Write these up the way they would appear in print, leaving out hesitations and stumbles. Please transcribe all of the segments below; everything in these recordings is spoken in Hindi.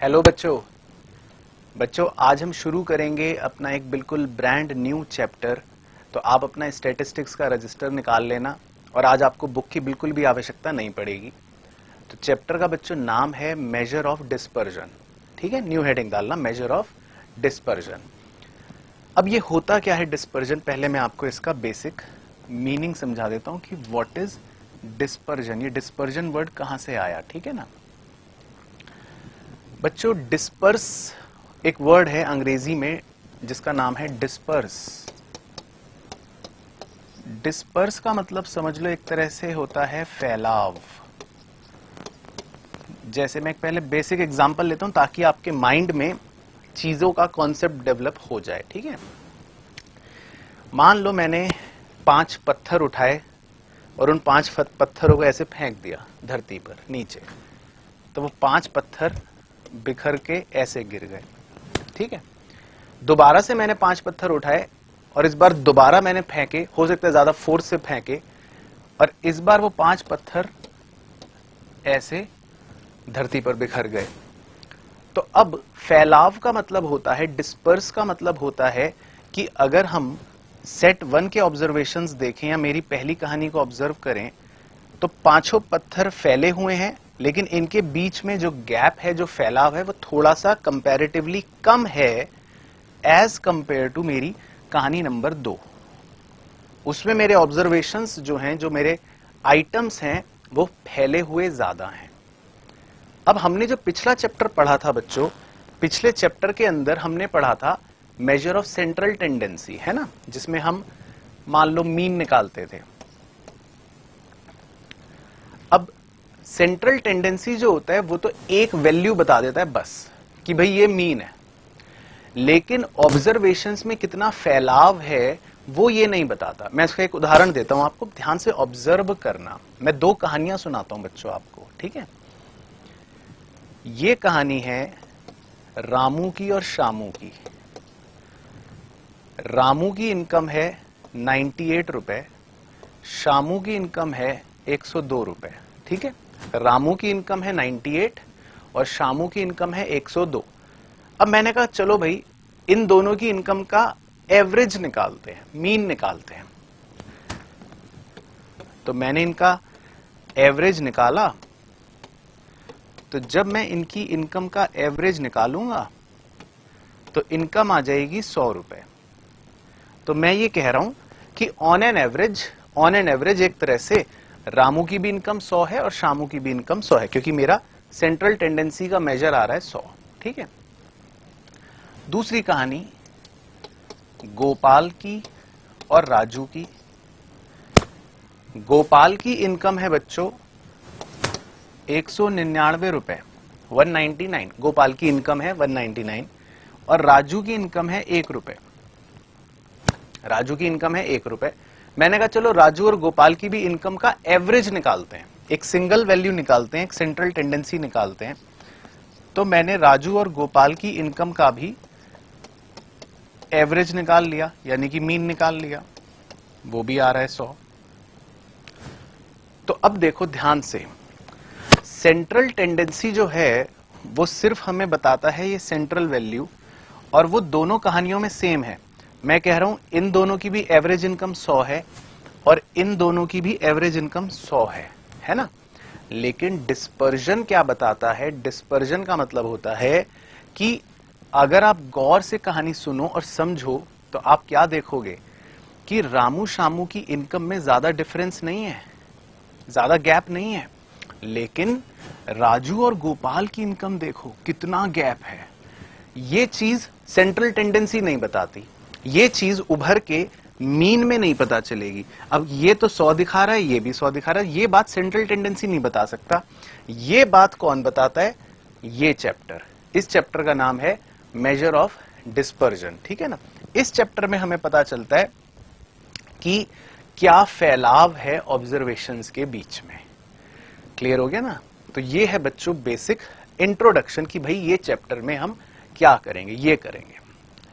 हेलो बच्चों। बच्चों आज हम शुरू करेंगे अपना एक बिल्कुल ब्रांड न्यू चैप्टर। तो आप अपना स्टैटिस्टिक्स का रजिस्टर निकाल लेना और आज आपको बुक की बिल्कुल भी आवश्यकता नहीं पड़ेगी। तो चैप्टर का बच्चों नाम है मेजर ऑफ डिस्पर्जन। ठीक है, न्यू हेडिंग डालना, मेजर ऑफ डिस्पर्जन। अब ये होता क्या है डिस्पर्जन, पहले मैं आपको इसका बेसिक मीनिंग समझा देता हूं कि व्हाट इज डिस्पर्जन। ये डिस्पर्जन वर्ड कहां से आया, ठीक है ना बच्चों। डिस्पर्स एक वर्ड है अंग्रेजी में जिसका नाम है डिस्पर्स। डिस्पर्स का मतलब समझ लो एक तरह से होता है फैलाव। जैसे मैं एक पहले बेसिक एग्जांपल लेता हूं ताकि आपके माइंड में चीजों का कॉन्सेप्ट डेवलप हो जाए। ठीक है, मान लो मैंने 5 पत्थर उठाए और उन 5 पत्थरों को ऐसे फेंक दिया धरती पर नीचे, तो वो 5 पत्थर बिखर के ऐसे गिर गए। ठीक है, दोबारा से मैंने 5 पत्थर उठाए और इस बार दोबारा मैंने फेंके, हो सकता है ज्यादा फोर्स से फेंके, और इस बार वो 5 पत्थर ऐसे धरती पर बिखर गए। तो अब फैलाव का मतलब होता है, डिस्पर्स का मतलब होता है कि अगर हम सेट 1 के ऑब्जर्वेशंस देखें या मेरी पहली कहानी को ऑब्जर्व करें तो 5 पत्थर फैले हुए हैं, लेकिन इनके बीच में जो गैप है, जो फैलाव है, वो थोड़ा सा कंपैरेटिवली कम है एज कंपेयर टू मेरी कहानी नंबर 2। उसमें मेरे ऑब्जर्वेशंस जो हैं, जो मेरे आइटम्स हैं, वो फैले हुए ज्यादा हैं। अब हमने जो पिछला चैप्टर पढ़ा था बच्चों, पिछले चैप्टर के अंदर हमने पढ़ा था मेजर ऑफ सेंट्रल टेंडेंसी, है ना, जिसमें हम मान लो मीन निकालते थे। अब सेंट्रल टेंडेंसी जो होता है वो तो एक वैल्यू बता देता है बस कि भाई ये मीन है, लेकिन ऑब्जर्वेशंस में कितना फैलाव है वो ये नहीं बताता। मैं इसका एक उदाहरण देता हूं, आपको ध्यान से ऑब्जर्व करना। मैं 2 कहानियां सुनाता हूं बच्चों आपको, ठीक है। ये कहानी है रामू की और शामू की। रामू की इनकम है 98 रुपए, शामू की इनकम है 102 रुपए। ठीक है, रामू की इनकम है 98 और शामू की इनकम है 102। अब मैंने कहा चलो भाई इन दोनों की इनकम का एवरेज निकालते हैं, मीन निकालते हैं। तो मैंने इनका एवरेज निकाला। तो जब मैं इनकी इनकम का एवरेज निकालूंगा तो इनकम आ जाएगी 100 रुपए। तो मैं ये कह रहा हूं कि ऑन एन एवरेज एक तरह से रामू की भी इनकम 100 है और शामू की भी इनकम 100 है, क्योंकि मेरा सेंट्रल टेंडेंसी का मेजर आ रहा है 100। ठीक है, दूसरी कहानी गोपाल की और राजू की। गोपाल की इनकम है बच्चों 199 रुपए, 199। गोपाल की इनकम है 199 और राजू की इनकम है 1 रुपए। राजू की इनकम है 1 रुपए। मैंने कहा चलो राजू और गोपाल की भी इनकम का एवरेज निकालते हैं, एक सिंगल वैल्यू निकालते हैं, एक सेंट्रल टेंडेंसी निकालते हैं। तो मैंने राजू और गोपाल की इनकम का भी एवरेज निकाल लिया, यानी कि मीन निकाल लिया, वो भी आ रहा है 100। तो अब देखो ध्यान से, सेंट्रल टेंडेंसी जो है वो सिर्फ हमें बताता है ये सेंट्रल वैल्यू, और वो दोनों कहानियों में सेम है। मैं कह रहा हूं इन दोनों की भी एवरेज इनकम 100 है और इन दोनों की भी एवरेज इनकम 100 है ना। लेकिन डिस्पर्जन क्या बताता है? डिस्पर्जन का मतलब होता है कि अगर आप गौर से कहानी सुनो और समझो तो आप क्या देखोगे कि रामू शामू की इनकम में ज्यादा डिफरेंस नहीं है, ज्यादा गैप नहीं है, लेकिन राजू और गोपाल की इनकम देखो कितना गैप है। ये चीज सेंट्रल टेंडेंसी नहीं बताती, ये चीज उभर के मीन में नहीं पता चलेगी। अब ये तो 100 दिखा रहा है, ये भी 100 दिखा रहा है, ये बात सेंट्रल टेंडेंसी नहीं बता सकता। ये बात कौन बताता है? ये चैप्टर। इस चैप्टर का नाम है मेजर ऑफ डिस्पर्जन। ठीक है ना, इस चैप्टर में हमें पता चलता है कि क्या फैलाव है ऑब्जर्वेशंस के बीच में। क्लियर हो गया ना? तो ये है बच्चों बेसिक इंट्रोडक्शन कि भाई ये चैप्टर में हम क्या करेंगे, ये करेंगे।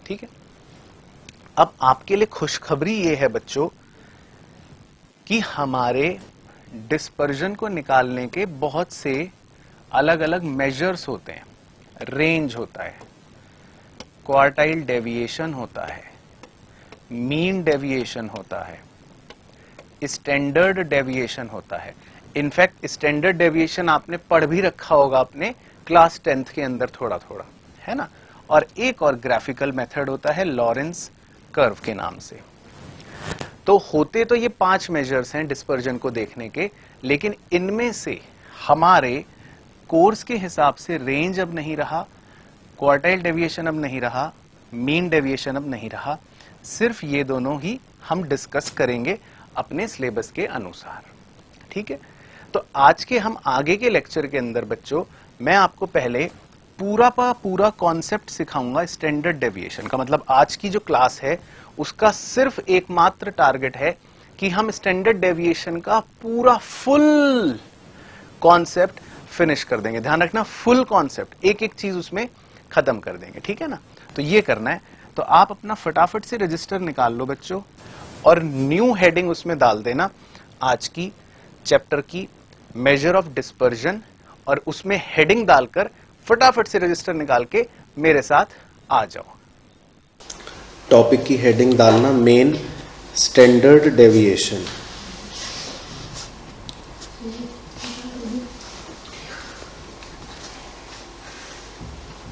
ठीक है, अब आपके लिए खुशखबरी ये है बच्चों कि हमारे डिस्पर्जन को निकालने के बहुत से अलग अलग मेजर्स होते हैं। रेंज होता है, क्वार्टाइल डेविएशन होता है, मीन डेविएशन होता है, स्टैंडर्ड डेविएशन होता है। इनफैक्ट स्टैंडर्ड डेविएशन आपने पढ़ भी रखा होगा अपने क्लास 10th के अंदर थोड़ा थोड़ा, है ना। और एक और ग्राफिकल मेथड होता है लॉरेंस कर्व के नाम से। तो होते तो ये 5 मेजर्स हैं डिस्पर्जन को देखने के, लेकिन इनमें से हमारे कोर्स के हिसाब से रेंज अब नहीं रहा, क्वार्टाइल डेविएशन अब नहीं रहा, मीन डेविएशन अब नहीं रहा, सिर्फ ये दोनों ही हम डिस्कस करेंगे अपने सिलेबस के अनुसार, ठीक है। तो आज के हम आगे के लेक्चर के अंदर बच्चों मैं आपको पहले पूरा कॉन्सेप्ट सिखाऊंगा स्टैंडर्ड डेविएशन का। मतलब आज की जो क्लास है उसका सिर्फ एकमात्र टारगेट है कि हम स्टैंडर्ड डेविएशन का पूरा फुल कॉन्सेप्ट फिनिश कर देंगे। ध्यान रखना, फुल कॉन्सेप्ट, एक एक चीज उसमें खत्म कर देंगे, ठीक है ना। तो ये करना है। तो आप अपना फटाफट से रजिस्टर निकाल लो बच्चों और न्यू हेडिंग उसमें डाल देना आज की चैप्टर की, मेजर ऑफ डिस्पर्जन, और उसमें हेडिंग डालकर फटाफट से रजिस्टर निकाल के मेरे साथ आ जाओ। टॉपिक की हेडिंग डालना मेन स्टैंडर्ड डेविएशन।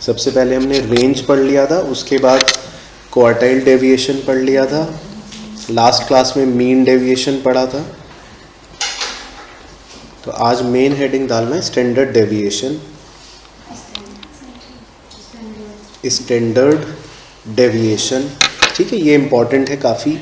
सबसे पहले हमने रेंज पढ़ लिया था, उसके बाद क्वार्टाइल डेविएशन पढ़ लिया था, लास्ट क्लास में मीन डेविएशन पढ़ा था। तो आज मेन हेडिंग डालना है स्टैंडर्ड डेविएशन, स्टैंडर्ड डेविएशन, ठीक है। ये इंपॉर्टेंट है काफ़ी।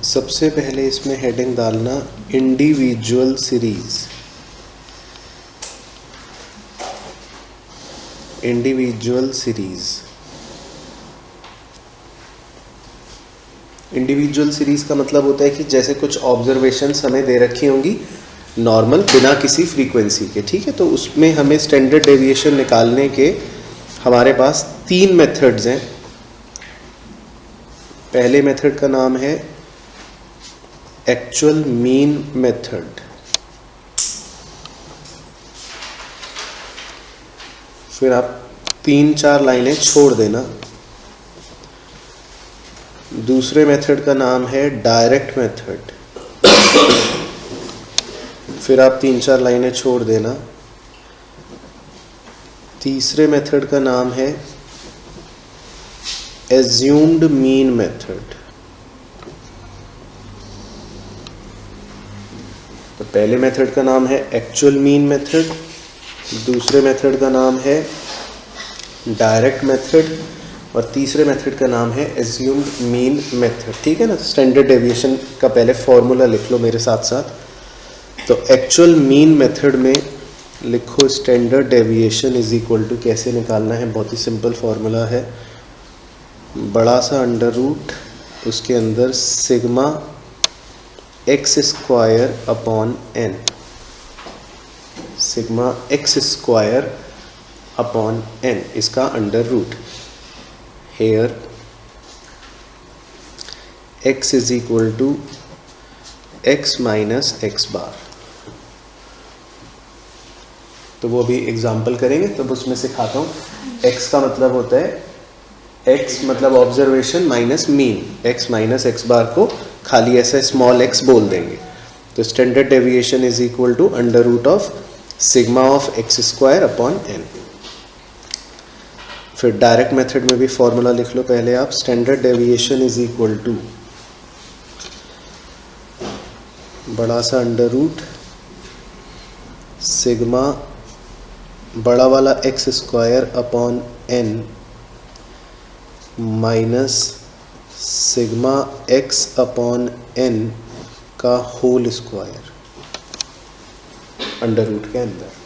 सबसे पहले इसमें हेडिंग डालना individual series, individual series. Individual series का मतलब होता है कि जैसे कुछ ऑब्जर्वेशंस हमें दे रखी होंगी नॉर्मल बिना किसी फ्रीक्वेंसी के, ठीक है। तो उसमें हमें स्टैंडर्ड डेविएशन निकालने के हमारे पास 3 मेथड्स हैं। पहले मेथड का नाम है एक्चुअल मीन मेथड, फिर आप 3-4 लाइनें छोड़ देना। दूसरे मेथड का नाम है डायरेक्ट मेथड, फिर आप 3-4 लाइनें छोड़ देना। तीसरे मेथड का नाम है एज्यूम्ड मीन मेथड। तो पहले मेथड का नाम है एक्चुअल मीन मेथड, दूसरे मेथड का नाम है डायरेक्ट मेथड, और तीसरे मेथड का नाम है एज्यूम्ड मीन मेथड, ठीक है ना। तो स्टैंडर्ड डेविएशन का पहले फॉर्मूला लिख लो मेरे साथ साथ। तो एक्चुअल मीन मेथड में लिखो standard deviation is equal to, कैसे निकालना है, बहुत ही सिंपल फॉर्मूला है, बड़ा सा अंडर रूट, उसके अंदर sigma x square upon n, sigma x square upon n, इसका under root. Here x is equal to x minus x bar. तो वो अभी एग्जाम्पल करेंगे, तब उसमें सिखाता हूँ। x का मतलब होता है, x मतलब observation minus mean, x minus x bar को खाली ऐसा स्मॉल x बोल देंगे। तो standard deviation is equal to under root of sigma of x square upon n. फिर डायरेक्ट मेथड में भी फॉर्मूला लिख लो पहले आप, standard deviation is equal to बड़ा सा अंडर रूट सिग्मा बड़ा वाला x square upon N minus sigma x upon N का होल स्क्वायर अंडर रूट के अंदर।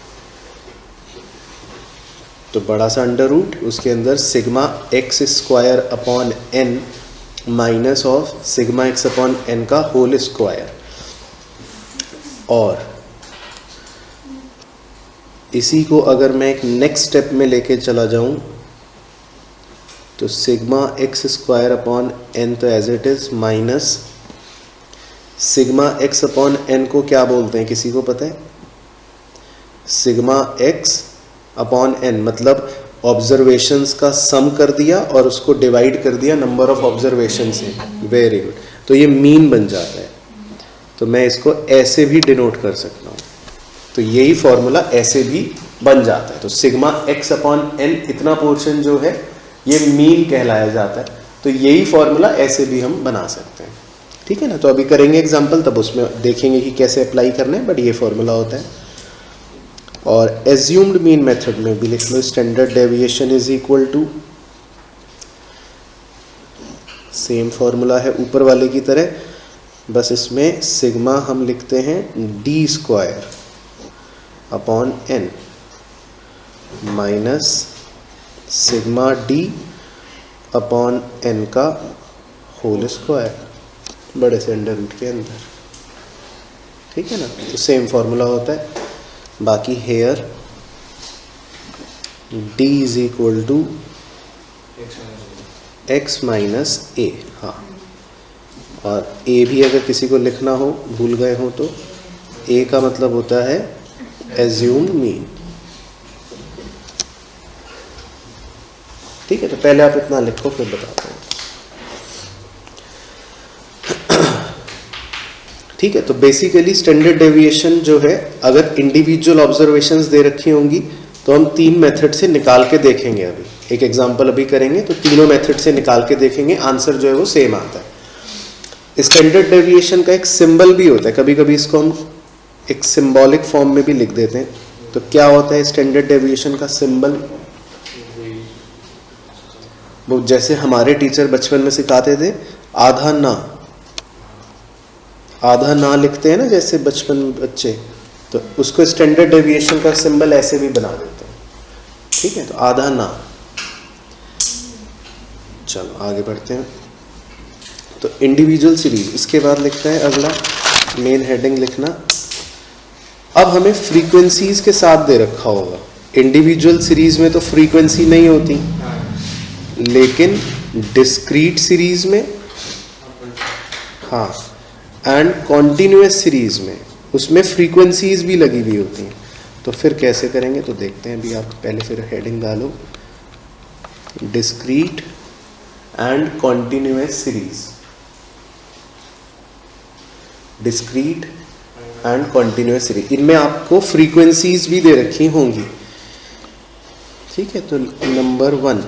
तो बड़ा सा अंडर रूट, उसके अंदर sigma x square upon N minus of sigma x upon N का होल स्क्वायर। और इसी को अगर मैं एक नेक्स्ट स्टेप में लेके चला जाऊं तो sigma x square upon n तो as it is minus sigma x upon n को क्या बोलते हैं, किसी को पता है? सिग्मा एक्स अपॉन एन मतलब ऑब्जर्वेशंस का सम कर दिया और उसको डिवाइड कर दिया नंबर ऑफ ऑब्जर्वेशन से। वेरी गुड, तो ये मीन बन जाता है। तो मैं इसको ऐसे भी डिनोट कर सकता हूँ, तो यही फॉर्मूला ऐसे भी बन जाता है। तो सिग्मा एक्स अपॉन एन इतना पोर्शन जो है ये मीन कहलाया जाता है। तो यही फॉर्मूला ऐसे भी हम बना सकते हैं, ठीक है ना। तो अभी करेंगे एग्जाम्पल, तब उसमें देखेंगे कि कैसे अप्लाई करना है, बट ये फॉर्मूला होता है। और एज्यूम्ड मीन मेथड में भी लिख लो, standard deviation is equal to, same formula है ऊपर वाले की तरह, बस इसमें सिग्मा हम लिखते हैं D square upon N minus sigma D upon N का होल स्क्वायर, बड़े से अंडर रूट के अंदर, ठीक है ना। तो सेम फॉर्मूला होता है। बाकी here d is equal to x minus a, हाँ, और a भी अगर किसी को लिखना हो, भूल गए हो, तो a का मतलब होता है एज्यूम्ड मीन, ठीक है। तो पहले आप इतना लिखो, फिर बताते हैं, ठीक है। तो बेसिकली स्टैंडर्ड डेविएशन जो है, अगर इंडिविजुअल ऑब्जर्वेशंस दे रखी होंगी तो हम 3 मेथड से निकाल के देखेंगे। अभी एक एग्जांपल अभी करेंगे, तो तीनों मेथड से निकाल के देखेंगे, आंसर जो है वो सेम आता है। स्टैंडर्ड डेविएशन का एक सिंबल भी होता है, कभी कभी इसको हम एक सिंबॉलिक फॉर्म में भी लिख देते हैं। तो क्या होता है स्टैंडर्ड डेविएशन का सिंबल? वो जैसे हमारे टीचर बचपन में सिखाते थे, आधा ना लिखते हैं ना, जैसे बचपन बच्चे, तो उसको स्टैंडर्ड डेविएशन का सिंबल ऐसे भी बना देते हैं, ठीक है। तो आधा ना। चलो आगे बढ़ते हैं। तो इंडिविजुअल सीरीज, इसके बाद लिखता है अगला मेन हेडिंग लिखना। अब हमें फ्रीक्वेंसीज के साथ दे रखा होगा। इंडिविजुअल सीरीज में तो फ्रीक्वेंसी नहीं होती, लेकिन डिस्क्रीट सीरीज में हाँ, एंड कॉन्टिन्यूअस सीरीज में उसमें फ्रीक्वेंसीज भी लगी हुई होती हैं। तो फिर कैसे करेंगे, तो देखते हैं। अभी आप पहले फिर हेडिंग डालो, discrete and continuous series, discrete and continuous series, इनमें आपको फ्रीक्वेंसीज भी दे रखी होंगी, ठीक है। तो नंबर 1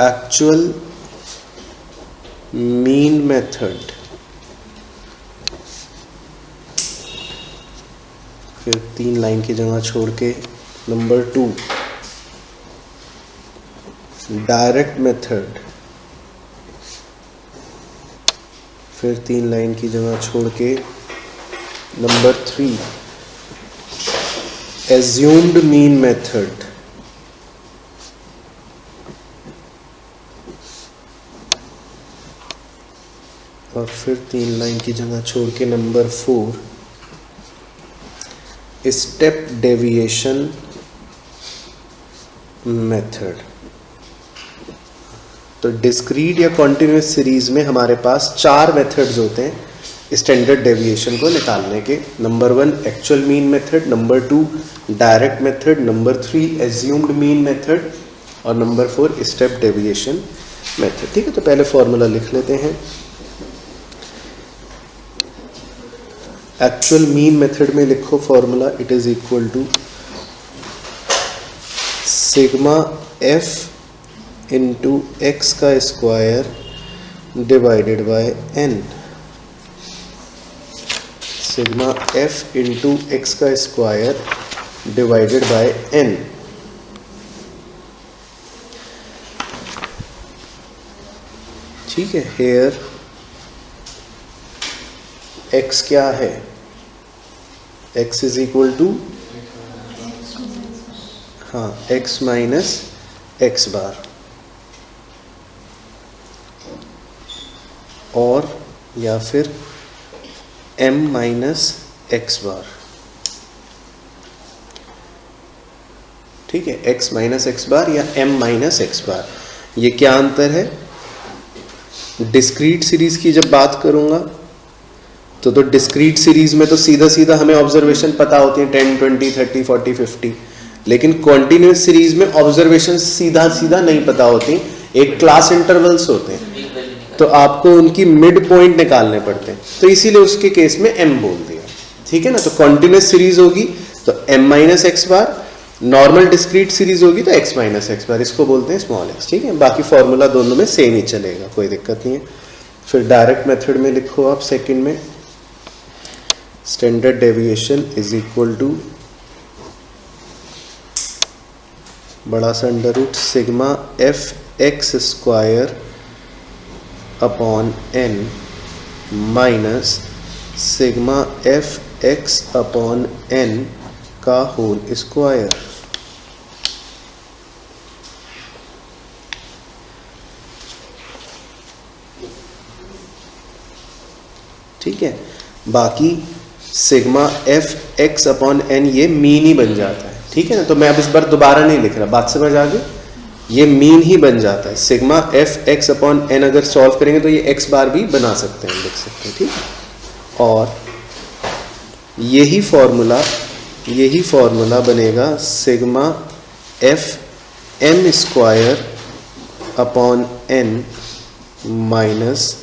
एक्चुअल मीन मेथड, फिर 3 लाइन की जगह छोड़ के नंबर 2 डायरेक्ट मेथड, फिर 3 लाइन की जगह छोड़ के नंबर 3 एज्यूम्ड मीन मेथड, और फिर 3 लाइन की जगह छोड़ के नंबर 4 स्टेप डेविएशन मेथड। तो डिस्क्रीट या कॉन्टिन्यूअस सीरीज में हमारे पास 4 मेथड्स होते हैं स्टैंडर्ड डेविएशन को निकालने के। Number 1 actual mean method, number 2 direct method, number 3 assumed mean method, और नंबर 4 स्टेप डेविएशन मेथड, ठीक है। तो पहले फॉर्मूला लिख लेते हैं। एक्चुअल मीन मेथड में लिखो formula, it is equal to sigma f into x का square divided by n, sigma f into x का स्क्वायर डिवाइडेड बाय एन। ठीक है, हेयर x क्या है, x इज इक्वल टू हाँ x माइनस एक्स बार, और या फिर m माइनस एक्स बार, ठीक है, x माइनस एक्स बार या m माइनस एक्स बार। ये क्या अंतर है? डिस्क्रीट सीरीज की जब बात करूंगा तो डिस्क्रीट सीरीज में तो सीधा सीधा हमें ऑब्जर्वेशन पता होती है 10, 20, 30, 40, 50, लेकिन कॉन्टिन्यूस सीरीज में ऑब्जर्वेशन सीधा सीधा नहीं पता होती, एक क्लास इंटरवल्स होते हैं, तो आपको उनकी मिड पॉइंट निकालने पड़ते हैं, तो इसीलिए उसके केस में m बोल दिया, ठीक है ना। तो कॉन्टिन्यूस सीरीज होगी तो m माइनस एक्स बार, नॉर्मल डिस्क्रीट सीरीज होगी तो x माइनस एक्स बार, इसको बोलते हैं स्मॉल x, ठीक है। बाकी फॉर्मूला दोनों में सेम ही चलेगा, कोई दिक्कत नहीं है। फिर डायरेक्ट मेथड में लिखो आप सेकंड में, standard deviation is equal to बड़ा सा under root sigma F x square upon n minus sigma F x upon n का होल स्क्वायर। ठीक है, बाकी sigma F x upon n ये मीन ही बन जाता है, ठीक है ना। तो मैं अब इस बार दोबारा नहीं लिख रहा, बात समझ आ गई, ये मीन ही बन जाता है। Sigma F x upon n अगर सॉल्व करेंगे तो ये x बार भी बना सकते हैं, लिख सकते हैं, ठीक है। और यही फॉर्मूला बनेगा sigma F M square upon n minus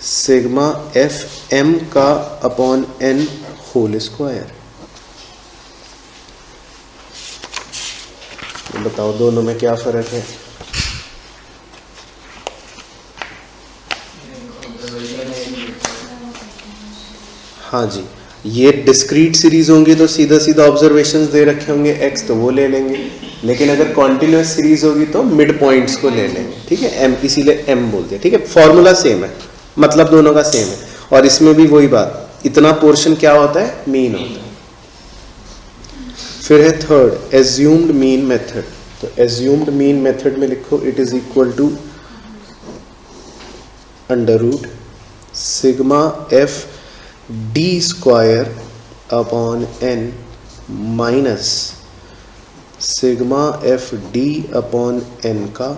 sigma F M का अपॉन n होल स्क्वायर। बताओ दोनों में क्या फर्क है? हाँ जी, ये डिस्क्रीट सीरीज होंगी तो सीधा सीधा ऑब्जर्वेशंस दे रखे होंगे x, तो वो ले लेंगे, लेकिन अगर कॉन्टिन्यूस सीरीज होगी तो मिड पॉइंट्स को ले लेंगे, ठीक है। m इसीलिए m बोलते हैं, ठीक है। फॉर्मूला सेम है, मतलब दोनों का सेम है, और इसमें भी वही बात, इतना पोर्शन क्या होता है, मीन होता है। फिर है थर्ड एज्यूम्ड मीन मेथड। तो एज्यूम्ड मीन मेथड में लिखो it is equal to under root sigma F D square upon n minus sigma F D upon n का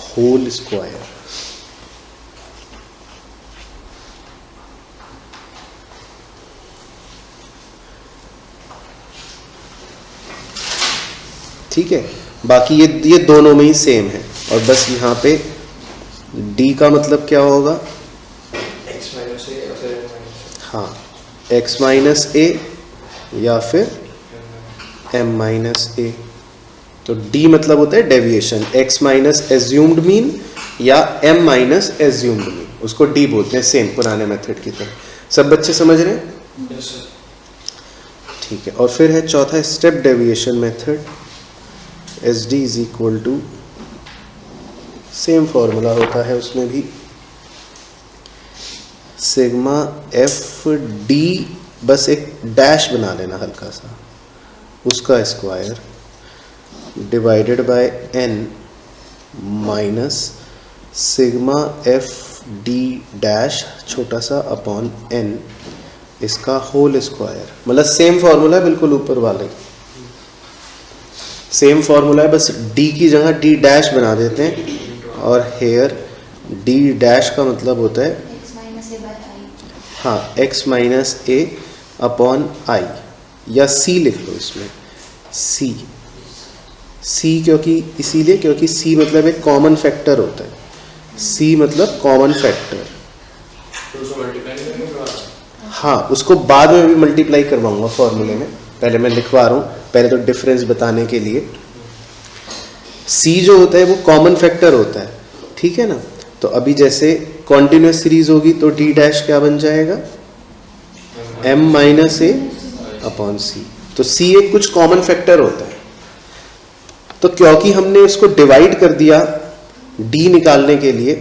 होल स्क्वायर। ठीक है, बाकी ये दोनों में ही सेम है, और बस यहाँ पे d का मतलब क्या होगा, हाँ x माइनस ए या फिर m माइनस ए। तो d मतलब होता है deviation, x minus assumed mean या m माइनस एज्यूम्ड मीन, उसको d बोलते हैं, सेम पुराने मेथड की तरह। सब बच्चे समझ रहे हैं? ठीक है, और फिर है चौथा step deviation method, S D is equal to, same formula होता है उसमें भी, सिग्मा एफ डी, बस एक डैश बना लेना हल्का सा, उसका square divided bye n minus sigma F D dash छोटा सा अपॉन n इसका होल स्क्वायर। मतलब सेम फॉर्मूला है बिल्कुल ऊपर वाले, सेम फॉर्मूला है, बस d की जगह d डैश बना देते हैं, और हेयर d डैश का मतलब होता है हाँ x minus A upon I, या c लिख लो इसमें, c क्योंकि इसीलिए क्योंकि c मतलब एक कॉमन फैक्टर होता है, c मतलब कॉमन फैक्टर। हाँ, उसको बाद में भी मल्टीप्लाई करवाऊंगा फॉर्मूले में, पहले मैं लिखवा रहा हूँ, पहले तो डिफरेंस बताने के लिए। c जो होता है वो कॉमन फैक्टर होता है, ठीक है ना। तो अभी जैसे कॉन्टिन्यूस सीरीज होगी तो d डैश क्या बन जाएगा, m माइनस ए अपॉन c। तो c एक कुछ कॉमन फैक्टर होता है, तो क्योंकि हमने उसको डिवाइड कर दिया d निकालने के लिए,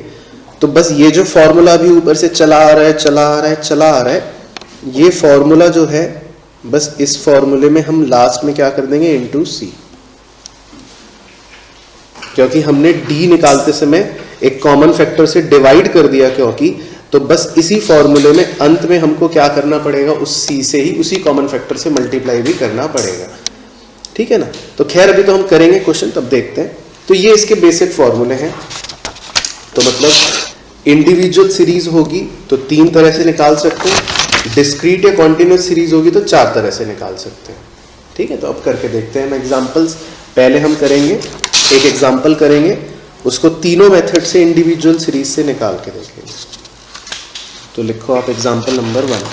तो बस ये जो फॉर्मूला अभी ऊपर से चला आ रहा है, ये फॉर्मूला जो है बस इस फॉर्मूले में हम लास्ट में क्या कर देंगे, इनटू c, क्योंकि हमने d निकालते समय एक कॉमन फैक्टर से डिवाइड कर दिया, क्योंकि तो बस इसी फॉर्मूले में अंत में हमको क्या करना पड़ेगा, उस c से ही उसी कॉमन फैक्टर से मल्टीप्लाई भी करना पड़ेगा, ठीक है ना। तो खैर अभी तो हम करेंगे क्वेश्चन, तब देखते हैं। तो ये इसके बेसिक फॉर्मूले हैं। तो मतलब इंडिविजुअल सीरीज होगी तो 3 तरह से निकाल सकते हैं, डिस्क्रीट या कॉन्टिन्यूस सीरीज होगी तो 4 तरह से निकाल सकते हैं। ठीक है, तो अब करके देखते हैं हम एग्जांपल्स। पहले हम करेंगे एक एग्जांपल करेंगे, उसको तीनों मेथड से इंडिविजुअल सीरीज से निकाल के देखेंगे। तो लिखो आप example number 1।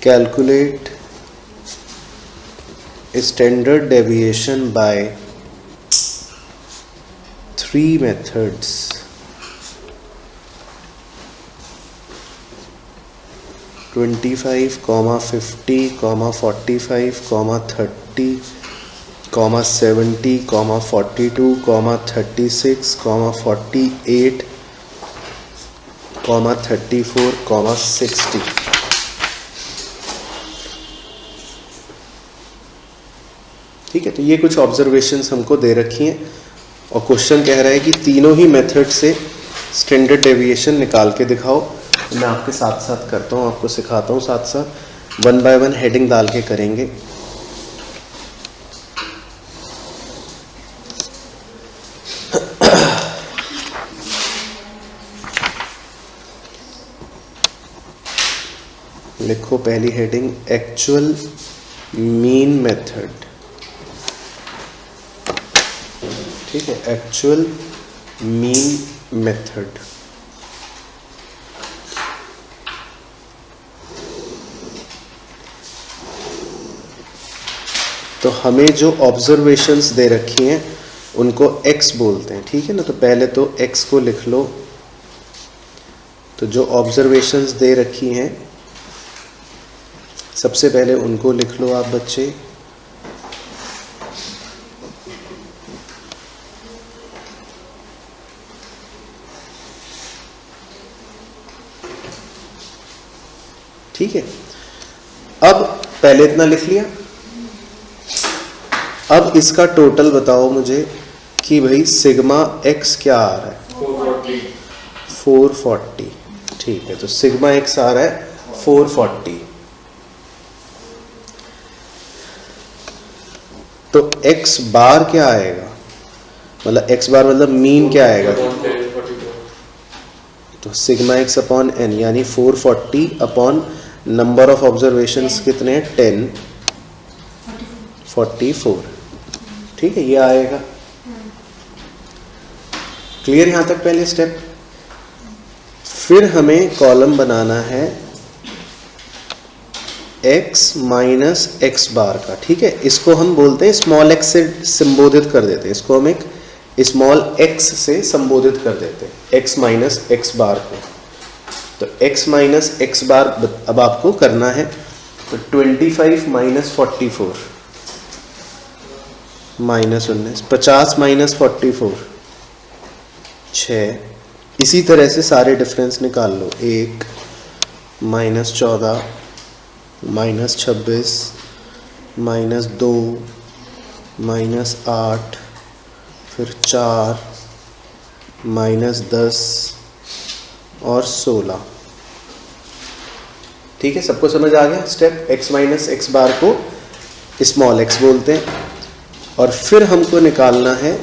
Calculate standard deviation by 3 methods. (25, 50, 45, 30, 70, 42, 36, 48, 34, 60. ठीक है, तो ये कुछ ऑब्जर्वेशंस हमको दे रखी हैं और क्वेश्चन कह रहा है कि तीनों ही मेथड से स्टैंडर्ड डेविएशन निकाल के दिखाओ। तो मैं आपके साथ साथ करता हूँ, आपको सिखाता हूँ साथ साथ, 1 बाय 1 हेडिंग डाल के करेंगे। लिखो पहली हेडिंग, एक्चुअल मीन मेथड। ठीक है, एक्चुअल मीन मेथड। तो हमें जो ऑब्जर्वेशंस दे रखी हैं उनको x बोलते हैं। ठीक है ना, तो पहले तो x को लिख लो। तो जो ऑब्जर्वेशंस दे रखी हैं सबसे पहले उनको लिख लो आप बच्चे। ठीक है, अब पहले इतना लिख लिया। अब इसका टोटल बताओ मुझे कि भाई सिग्मा x क्या आ रहा है? 440। ठीक है, तो सिग्मा x आ रहा है 440। तो x बार क्या आएगा, मतलब x बार मतलब मीन क्या आएगा? तो सिग्मा x अपॉन n, यानी 440 अपॉन नंबर ऑफ ऑब्जर्वेशंस कितने हैं? 10, 44। ठीक है, ये आएगा। क्लियर यहां तक पहले स्टेप। फिर हमें कॉलम बनाना है x माइनस एक्स बार का। ठीक है, इसको हम बोलते हैं स्मॉल x से संबोधित कर देते हैं, इसको हम एक स्मॉल x से संबोधित कर देते हैं, x माइनस एक्स बार को। तो x माइनस एक्स बार अब आपको करना है। तो 25 माइनस 44 माइनस 19, 50 माइनस 44 6। इसी तरह से सारे डिफरेंस निकाल लो। 1 माइनस 14 माइनस 26 माइनस 2 माइनस 8, फिर 4 माइनस 10 और 16। ठीक है, सबको समझ आ गया step? x minus x bar को स्मॉल x बोलते हैं। और फिर हमको निकालना है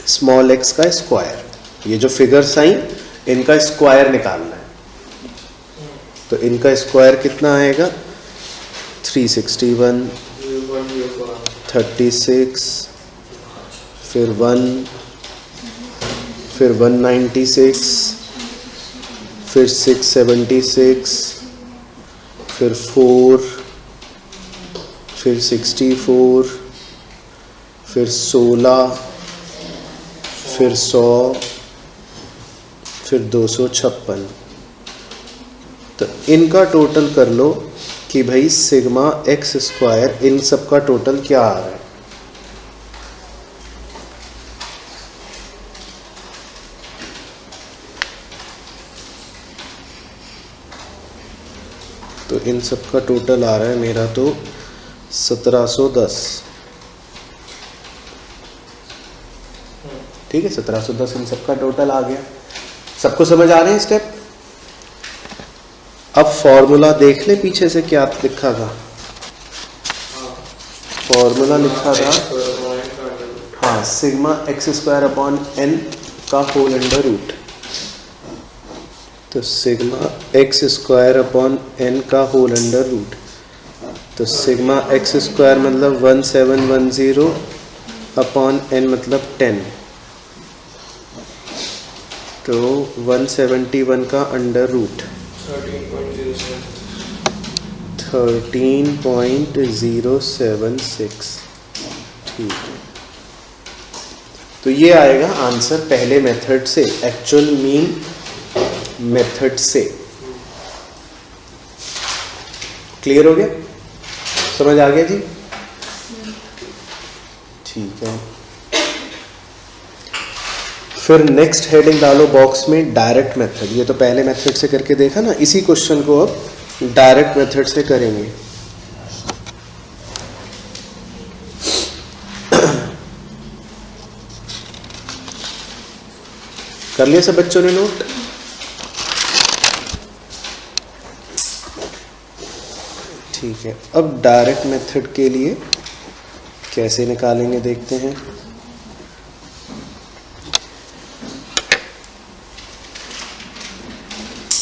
स्मॉल x का स्क्वायर। ये जो फिगर्स आई इनका स्क्वायर निकालना है। तो इनका स्क्वायर कितना आएगा? 361, 36, फिर 1, फिर 196, फिर 676, फिर 4, फिर 64, फिर 16, फिर 100, फिर 256। तो इनका टोटल कर लो कि भाई सिग्मा एक्स स्क्वायर, इन सब का टोटल क्या आ रहा है? तो इन सब का टोटल आ रहा है मेरा तो 1710। ठीक है, 1710 इन सब का टोटल आ गया। सबको समझ आ रहे हैं स्टेप? अब फॉर्मूला देख ले पीछे से क्या लिखा था। फॉर्मूला लिखा था हाँ sigma x square upon N का होल अंडर रूट। तो sigma x square upon N का होल अंडर रूट। तो सिग्मा एक्स स्क्वायर मतलब 1710 अपॉन एन मतलब 10। तो 171 का अंडर रूट 13.076। ठीक है, तो ये आएगा आंसर पहले मेथड से, एक्चुअल मीन मेथड से। क्लियर हो गया, समझ आ गया जी? ठीक है, फिर नेक्स्ट हेडिंग डालो बॉक्स में डायरेक्ट मेथड। ये तो पहले मेथड से करके देखा ना, इसी क्वेश्चन को अब डायरेक्ट मेथड से करेंगे। कर लिया सब बच्चों ने नोट? ठीक है, अब डायरेक्ट मेथड के लिए कैसे निकालेंगे देखते हैं।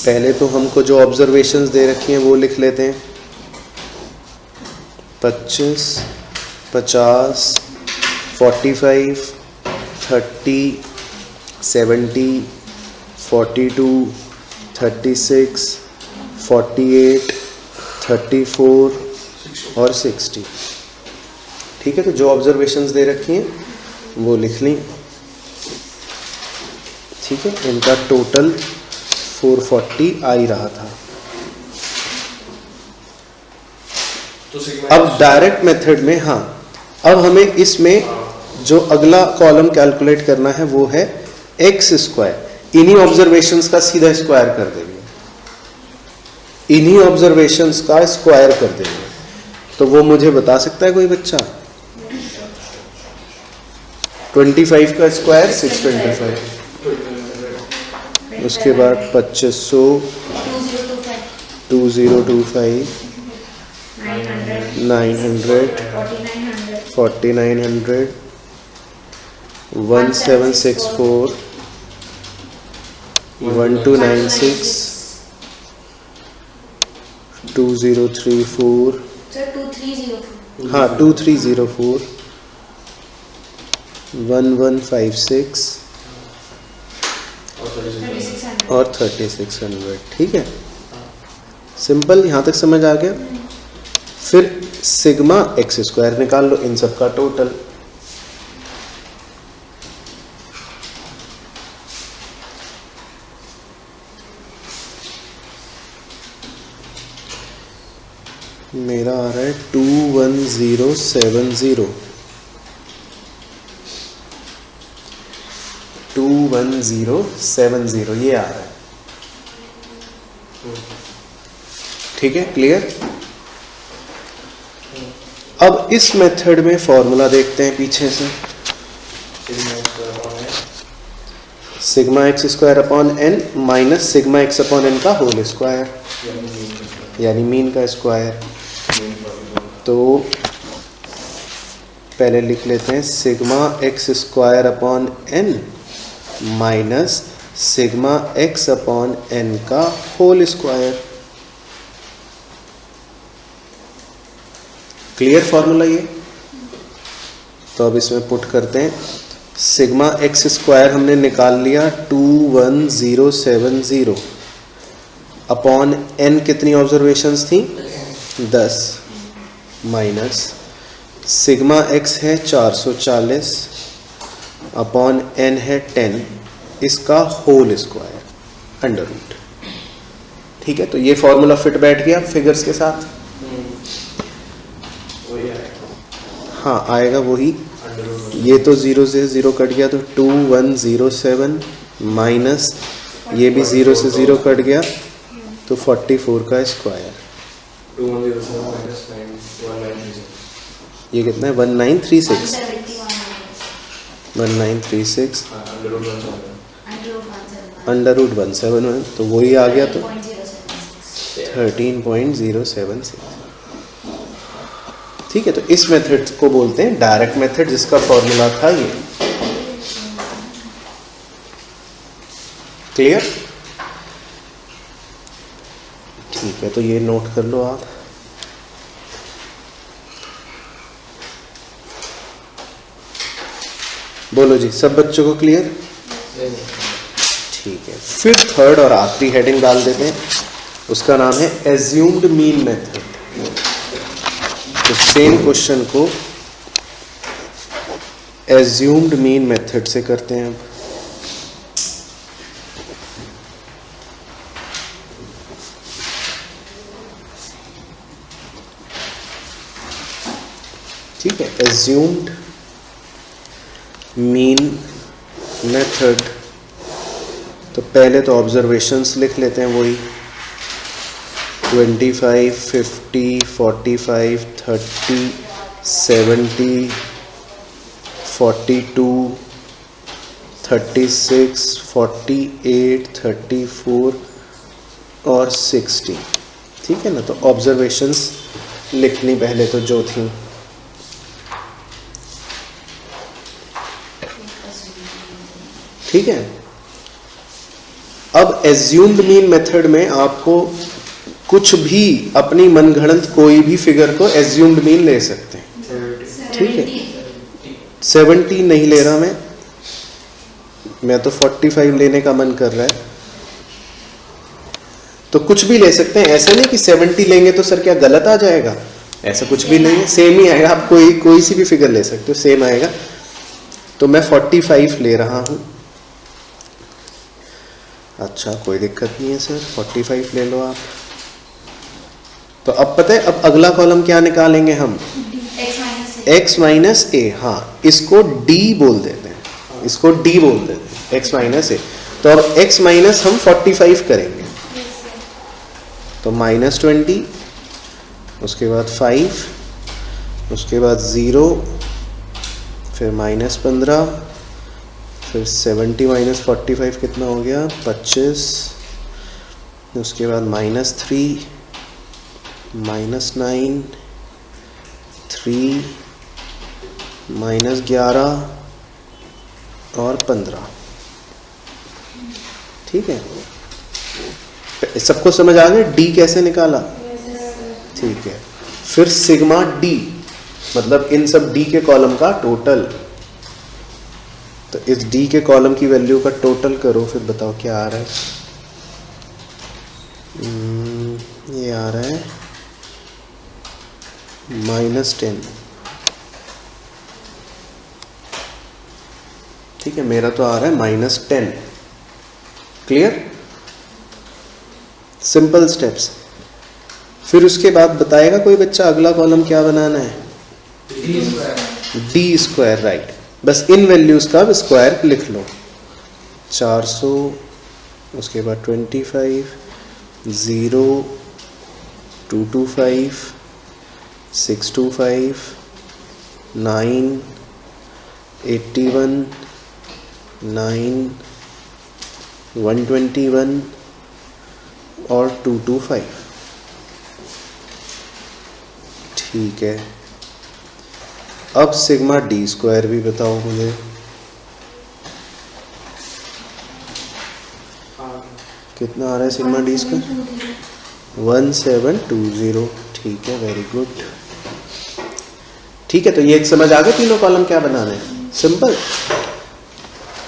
पहले तो हमको जो ऑब्जर्वेशंस दे रखी हैं वो लिख लेते हैं। 25, 50, 45, 30, 70, 42, 36, 48, 34 और 60। ठीक है, तो जो ऑब्जर्वेशंस दे रखी हैं वो लिख ली। ठीक है, इनका टोटल 440 आ ही रहा था। तो अब डायरेक्ट मेथड में हाँ, अब हमें इसमें जो अगला कॉलम कैलकुलेट करना है वो है एक्स स्क्वायर। इन्हीं ऑब्जर्वेशंस का सीधा स्क्वायर कर देंगे, इन्हीं ऑब्जर्वेशंस का स्क्वायर कर देंगे। तो वो मुझे बता सकता है कोई बच्चा? 25 का स्क्वायर 625, उसके बाद 2500, 2025, 900, 4900, 1764, 1296, 2034, हाँ 2304, 1156 और 3600। ठीक है, सिंपल, यहां तक समझ आ गया। फिर सिग्मा एक्स स्क्वायर निकाल लो इन सब का टोटल। मेरा आ रहा है 21070, 21070 ये आ रहा है। ठीक है, क्लियर? अब इस मेथड में फॉर्मूला देखते हैं पीछे से। Sigma x square upon N minus sigma x upon N का होल स्क्वायर, यानी मीन का स्क्वायर। तो पहले लिख लेते हैं sigma x square upon N minus sigma x upon N का होल स्क्वायर। क्लियर फॉर्मूला ये? तो अब इसमें पुट करते हैं। सिग्मा एक्स स्क्वायर हमने निकाल लिया 21070 अपॉन एन कितनी ऑब्जर्वेशंस थी? 10 माइनस सिग्मा एक्स है 440 अपॉन एन है 10, इसका होल स्क्वायर अंडर रूट। ठीक है, तो ये फॉर्मूला फिट बैठ गया फिगर्स के साथ। हाँ आएगा वही, ये तो 0 से 0 कट गया तो 2107 माइनस ये भी 0 से 0 कट गया तो 44 का स्क्वायर। 2107 minus 1936। ये कितना है? 1936, 1936 अंडर रूट 171, तो वही आ गया। तो 13.076। ठीक है, तो इस मेथड को बोलते हैं डायरेक्ट मेथड, जिसका फॉर्मूला था ये। क्लियर? ठीक है, तो ये नोट कर लो आप। बोलो जी, सब बच्चों को क्लियर? ठीक है, फिर थर्ड और आखिरी हेडिंग डाल देते हैं, उसका नाम है एज्यूम्ड मीन मेथड। तो सेम क्वेश्चन को एज्यूम्ड मीन मेथड से करते हैं अब। ठीक है, एज्यूम्ड मीन मेथड। तो पहले तो ऑब्जर्वेशंस लिख लेते हैं, वही 25, 50, 45, 30, 70, 42, 36, 48, 34 और 60। ठीक है ना, तो ऑब्जर्वेशंस लिखनी पहले तो जो थी। ठीक है, अब एज्यूम्ड मीन मेथड में आपको कुछ भी अपनी मनगढ़ंत कोई भी फिगर को एज्यूम्ड मीन ले सकते हैं। ठीक है, 70 नहीं ले रहा मैं तो 45 लेने का मन कर रहा है, तो कुछ भी ले सकते हैं। ऐसा नहीं कि 70 लेंगे तो सर क्या गलत आ जाएगा, ऐसा कुछ भी नहीं है, सेम ही आएगा। आप कोई सी भी फिगर ले सकते हो, सेम आएगा। तो मैं 45 ले रहा हूं। अच्छा, कोई दिक्कत नहीं है सर, 45 ले लो आप। तो अब पता है, अब अगला कॉलम क्या निकालेंगे हम? x minus a. हाँ, इसको d बोल देते हैं, इसको d बोल देते हैं, x माइनस ए। तो अब x माइनस हम 45 करेंगे, तो -20, उसके बाद 5, उसके बाद 0, फिर -15, फिर 70 माइनस 45 कितना हो गया? 25, उसके बाद -3, -9, 3, -11 और 15। ठीक है, सबको समझ आ गया d कैसे निकाला? ठीक है, फिर सिग्मा d, मतलब इन सब d के कॉलम का टोटल। तो इस d के कॉलम की वैल्यू का टोटल करो, फिर बताओ क्या आ रहा है। ये आ रहा है -10। ठीक है, मेरा तो आ रहा है -10। क्लियर? Simple steps. फिर उसके बाद बताएगा कोई बच्चा अगला कॉलम क्या बनाना है? D square, right. बस इन वैल्यूज का स्क्वायर लिख लो। 400, उसके बाद 25, 0, 225, 625, 9, 81, 9, 121 और 225। ठीक है, अब सिग्मा डी स्क्वायर भी बताओ मुझे। कितना आ रहा है सिग्मा डी स्क्वायर? 1720। ठीक है, वेरी गुड। ठीक है, तो ये एक समझ आ गया तीनों कॉलम क्या बनाना है, सिंपल।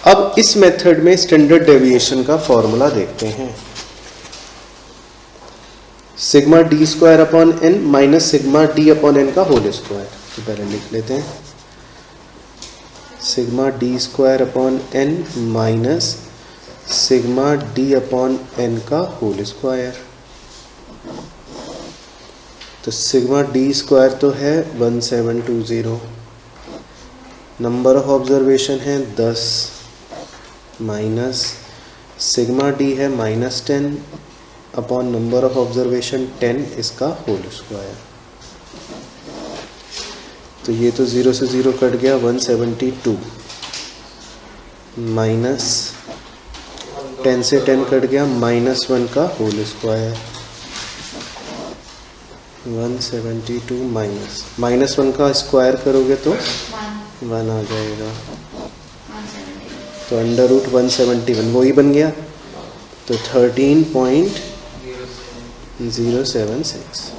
अब इस मेथड में स्टैंडर्ड डेविएशन का फॉर्मूला देखते हैं। Sigma d square upon N minus sigma D upon N का होल स्क्वायर। तो पहले लिख लेते हैं, sigma d square upon N minus sigma D upon N का होल स्क्वायर। तो सिग्मा डी स्क्वायर तो है 1720, नंबर ऑफ ऑब्जर्वेशन है 10, माइनस सिग्मा डी है -10 अपॉन नंबर ऑफ ऑब्जर्वेशन 10, इसका होल स्क्वायर। तो ये तो 0 से 0 कट गया, 172 माइनस 10 से 10 कट गया, -1 का होल स्क्वायर। 172 माइनस -1 का स्क्वायर करोगे तो 1 आ जाएगा, तो √171 वही बन गया, तो 13.076।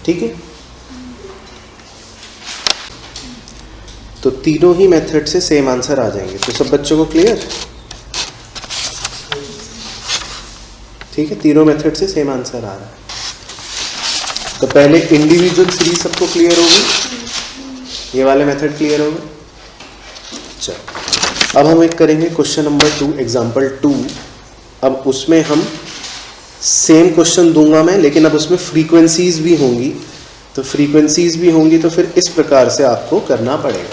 ठीक है, तो तीनों ही मेथड से सेम आंसर आ जाएंगे। तो सब बच्चों को क्लियर? ठीक है, तीनों मेथड से सेम आंसर आ रहा है। तो पहले इंडिविजुअल सीरीज सबको क्लियर होगी, ये वाले मेथड क्लियर होगा। चलो अब हम एक करेंगे क्वेश्चन नंबर 2, एग्जाम्पल 2। अब उसमें हम सेम क्वेश्चन दूंगा मैं, लेकिन अब उसमें फ्रीक्वेंसीज भी होंगी। तो फ्रीक्वेंसीज भी होंगी तो फिर इस प्रकार से आपको करना पड़ेगा।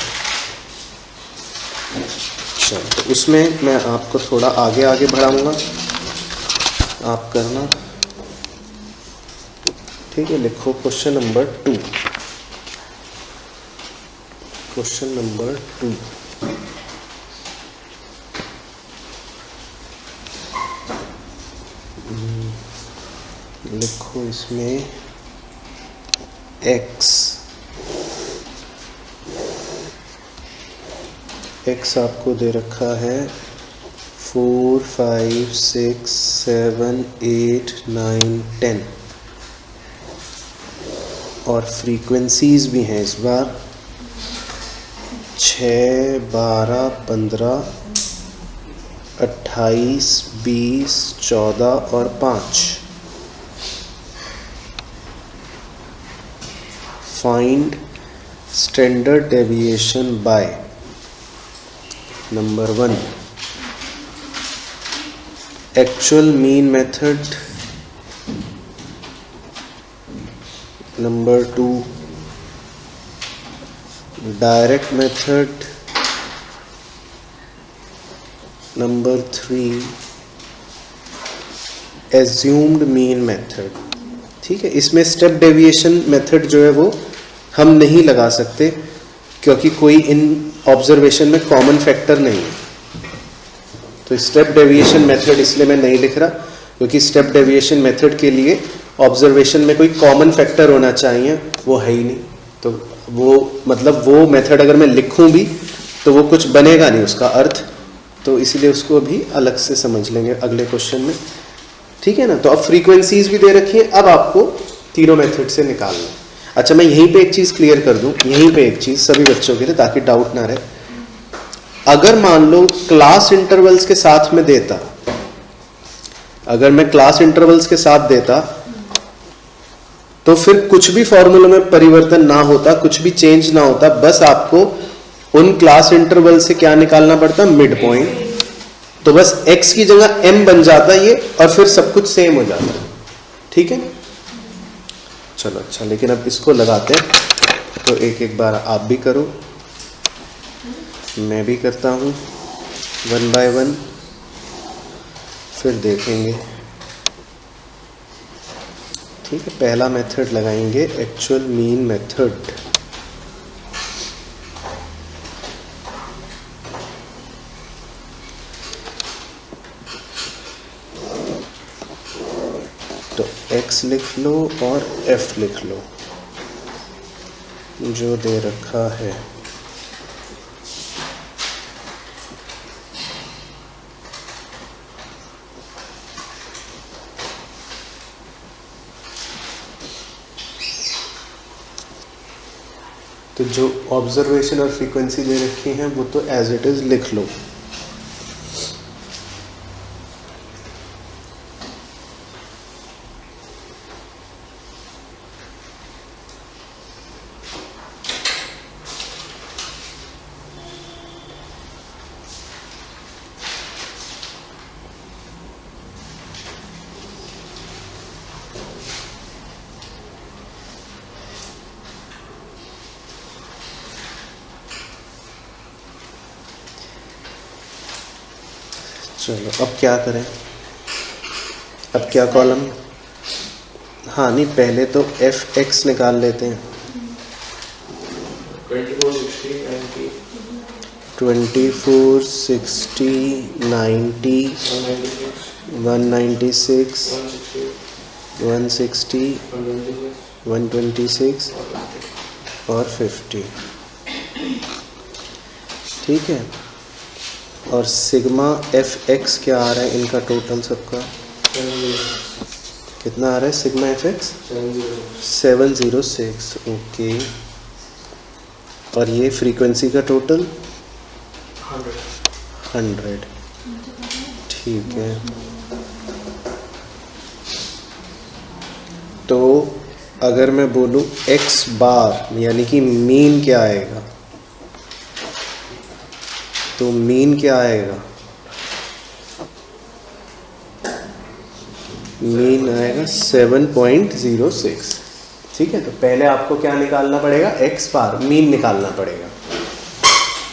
चलो, तो उसमें मैं आपको थोड़ा आगे आगे बढ़ाऊंगा, आप करना। ठीक है, लिखो क्वेश्चन नंबर 2। क्वेश्चन नंबर 2, लिखो इसमें x आपको दे रखा है 4, 5, 6, 7, 8, 9, 10 और फ्रीक्वेंसीज भी हैं इस बार 6, 12, 15, 28, 20, 14 और 5। Find standard deviation by number 1 actual mean method, number 2 direct method, number 3 assumed mean method. ठीक है, इसमें स्टेप डेविएशन मेथड जो है वो हम नहीं लगा सकते, क्योंकि कोई इन ऑब्जर्वेशन में कॉमन फैक्टर नहीं है। तो स्टेप डेविएशन मेथड इसलिए मैं नहीं लिख रहा, क्योंकि स्टेप डेविएशन मेथड के लिए ऑब्जर्वेशन में कोई कॉमन फैक्टर होना चाहिए, वो है ही नहीं। तो वो मतलब वो मेथड अगर मैं लिखूं भी तो वो कुछ बनेगा नहीं उसका अर्थ, तो इसलिए उसको भी अलग से समझ लेंगे अगले क्वेश्चन में। ठीक है ना, तो अब फ्रीक्वेंसीज भी दे रखी है, अब आपको तीनों मेथड से निकालना है। अच्छा, मैं यहीं पे एक चीज क्लियर कर दूं, यहीं पे एक चीज सभी बच्चों के लिए, ताकि डाउट ना रहे। अगर मान लो क्लास इंटरवल्स के साथ में देता, अगर मैं क्लास इंटरवल्स के साथ देता तो फिर कुछ भी फॉर्मूला में परिवर्तन ना होता, कुछ भी चेंज ना होता, बस आपको उन क्लास इंटरवल से क्या निकालना पड़ता, मिड पॉइंट। तो बस x की जगह m बन जाता ये, और फिर सब कुछ सेम हो जाता। ठीक है, चलो अच्छा, लेकिन अब इसको लगाते हैं। तो एक एक बार आप भी करो, मैं भी करता हूँ 1 बाय 1, फिर देखेंगे। ठीक है, पहला मेथड लगाएंगे एक्चुअल मीन मेथड। तो x लिख लो और f लिख लो जो दे रखा है। तो जो ऑब्जर्वेशन और फ्रीक्वेंसी दे रखी हैं वो तो एज इट इज लिख लो। चलो अब क्या करें, अब क्या कॉलम, हाँ नहीं पहले तो एफ एक्स निकाल लेते हैं। 24, 60, 90, 196, 160, 126 और 50। ठीक है, और सिग्मा एफ एक्स क्या आ रहा है इनका टोटल सबका? कितना आ रहा है सिग्मा एफ एक्स? 706। ओके, और ये फ्रीक्वेंसी का टोटल 100। ठीक है, तो अगर मैं बोलूँ x बार यानी कि मीन क्या आएगा, तो मीन क्या आएगा? मीन आएगा 7.06। ठीक है, तो पहले आपको क्या निकालना पड़ेगा? x बार, मीन निकालना पड़ेगा।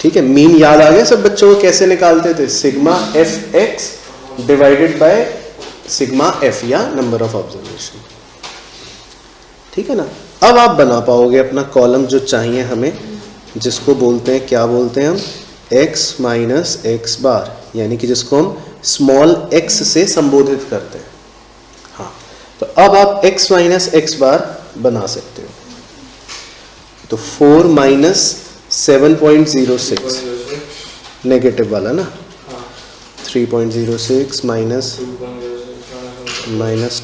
ठीक है, मीन याद आ गया सब बच्चों को? कैसे निकालते थे? Sigma F x divided by sigma F या नंबर ऑफ ऑब्जर्वेशन। ठीक है ना, अब आप बना पाओगे अपना कॉलम जो चाहिए हमें, जिसको बोलते हैं, क्या बोलते हैं हम? x माइनस एक्स बार, यानी कि जिसको हम स्मॉल x से संबोधित करते हैं। हाँ, तो अब आप x माइनस एक्स बार बना सकते हो। तो 4 माइनस 7.06 नेगेटिव वाला ना, 3.06 माइनस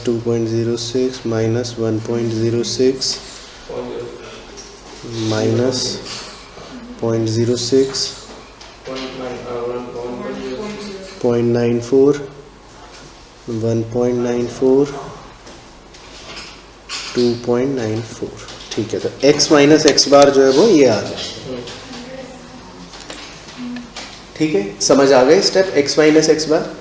2.06 माइनस 1.06 माइनस 0.06 0.94 1.94 2.94। ठीक है, तो x माइनस एक्स बार जो है वो ये आ जाए। ठीक है, समझ आ गए स्टेप x माइनस एक्स बार?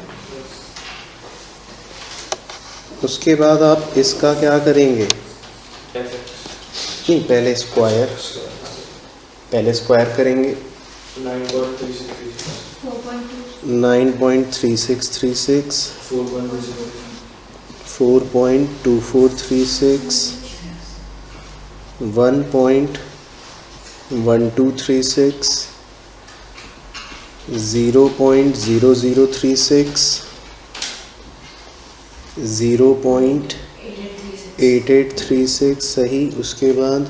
उसके बाद आप इसका क्या करेंगे? नहीं, पहले स्क्वायर करेंगे। 9.3636 4.2436 1.1236 0.0036 0.8836 सही। उसके बाद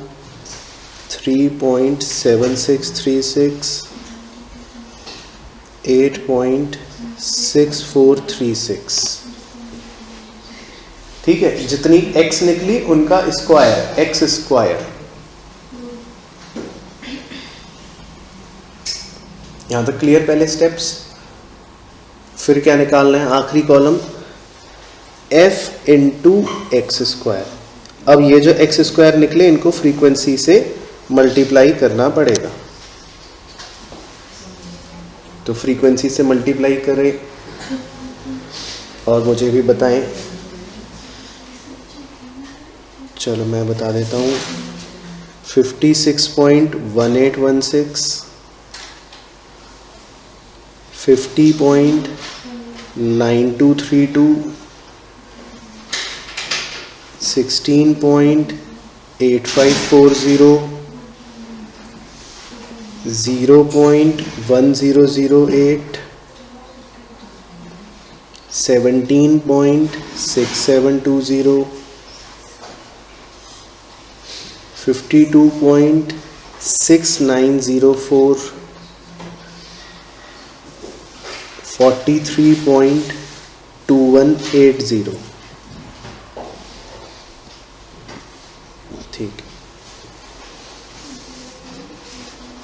3.7636 8.6436। ठीक है, जितनी x निकली उनका स्क्वायर, x स्क्वायर। यहां तक क्लियर? पहले स्टेप्स। फिर क्या निकालना है? आखिरी column f into x square. अब ये जो एक्स स्क्वायर निकले इनको फ्रीक्वेंसी से मल्टीप्लाई करना पड़ेगा। तो फ्रीक्वेंसी से मल्टीप्लाई करें और मुझे भी बताएं। चलो मैं बता देता हूँ। 56.1816 50.9232 16.8540 0.1008 17.6720 52.6904 43.2180। ठीक,